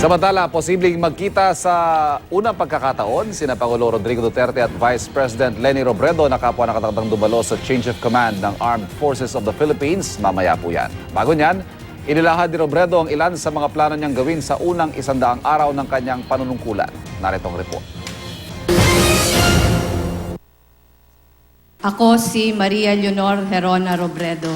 Samantala, posibleng magkita sa unang pagkakataon sina Pangulo Rodrigo Duterte at Vice President Leni Robredo na kapwa nakatakdang dumalo sa change of command ng Armed Forces of the Philippines. Mamaya po yan. Bago niyan, inilahad ni Robredo ang ilan sa mga plano niyang gawin sa unang 100 araw ng kanyang panunungkulan. Narito ang report. Ako si Maria Leonor Herona Robredo.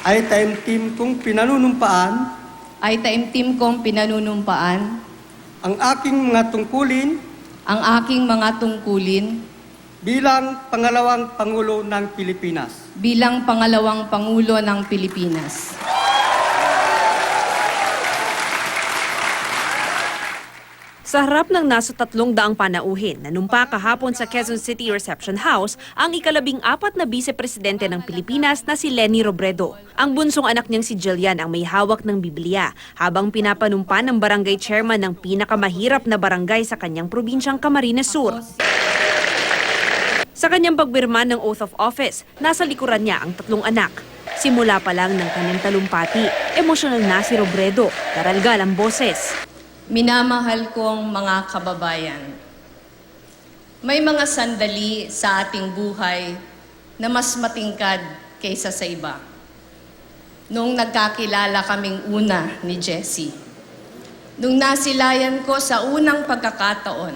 Ay taimtim kong pinanunumpaan Ay taimtim kong pinanunumpaan ang aking mga tungkulin ang aking mga tungkulin bilang pangalawang Pangulo ng Pilipinas. bilang pangalawang Pangulo ng Pilipinas. Sa harap ng nasa 300 panauhin, nanumpa kahapon sa Quezon City Reception House ang ika-14 na Vice-Presidente ng Pilipinas na si Leni Robredo. Ang bunsong anak niyang si Jillian ang may hawak ng Biblia habang pinapanumpa ng barangay chairman ng pinakamahirap na barangay sa kanyang probinsyang Camarines Sur. Sa kanyang pagbirma ng Oath of Office, nasa likuran niya ang 3 anak. Simula pa lang ng kanyang talumpati, emosyonal na si Robredo, daralgal ang boses. Minamahal kong mga kababayan, may mga sandali sa ating buhay na mas matingkad kaysa sa iba. Noong nagkakilala kaming una ni Jessie, nung nasilayan ko sa unang pagkakataon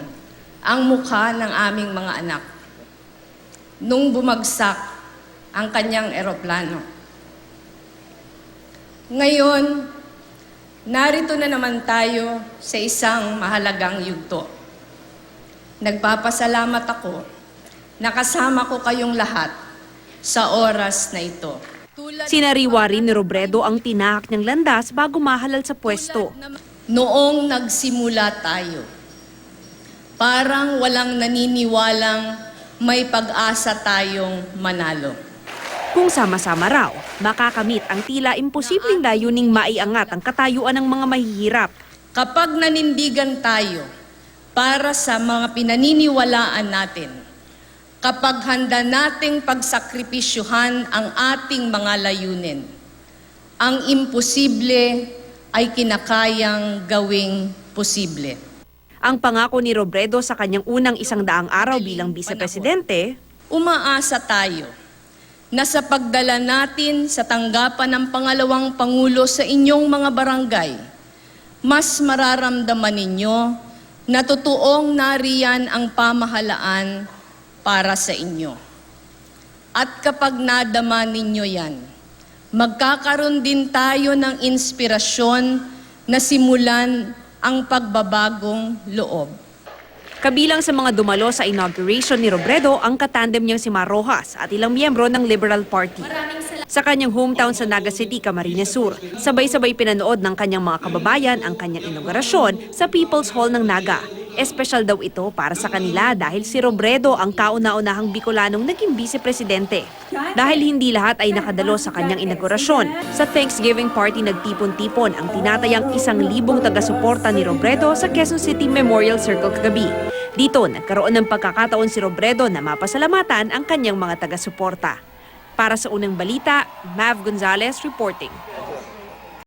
ang mukha ng aming mga anak, nung bumagsak ang kanyang eroplano. Ngayon, narito na naman tayo sa isang mahalagang yugto. Nagpapasalamat ako na kasama ko kayong lahat sa oras na ito. Sinariwa rin ni Robredo ang tinahak niyang landas bago mahalal sa pwesto. Noong nagsimula tayo, parang walang naniniwalang may pag-asa tayong manalo. Kung sama-sama raw, makakamit ang tila imposibleng layuning maiangat ang katayuan ng mga mahihirap. Kapag nanindigan tayo para sa mga pinaniniwalaan natin, kapag handa nating pagsakripisyuhan ang ating mga layunin, ang imposible ay kinakayang gawing posible. Ang pangako ni Robredo sa kanyang unang 100 araw bilang Vice-Presidente, Umaasa tayo na sa pagdala natin sa tanggapan ng pangalawang Pangulo sa inyong mga barangay, mas mararamdaman ninyo na totoong nariyan ang pamahalaan para sa inyo. At kapag nadama ninyo yan, magkakaroon din tayo ng inspirasyon na simulan ang pagbabagong loob. kabilang sa mga dumalo sa inauguration ni Robredo ang katandem niyang si Mar Rojas at ilang miyembro ng Liberal Party. Sa kanyang hometown sa Naga City, Camarines Sur, sabay-sabay pinanood ng kanyang mga kababayan ang kanyang inaugurasyon sa People's Hall ng Naga. Espesyal daw ito para sa kanila dahil si Robredo ang kauna-unahang Bicolanong naging Vice-Presidente. Dahil hindi lahat ay nakadalo sa kanyang inaugurasyon, sa Thanksgiving party nagtipon-tipon ang tinatayang 1,000 taga-suporta ni Robredo sa Quezon City Memorial Circle kagabi. Dito nagkaroon ng pagkakataon si Robredo na mapasalamatan ang kanyang mga taga-suporta. Para sa unang balita, Mav Gonzalez reporting.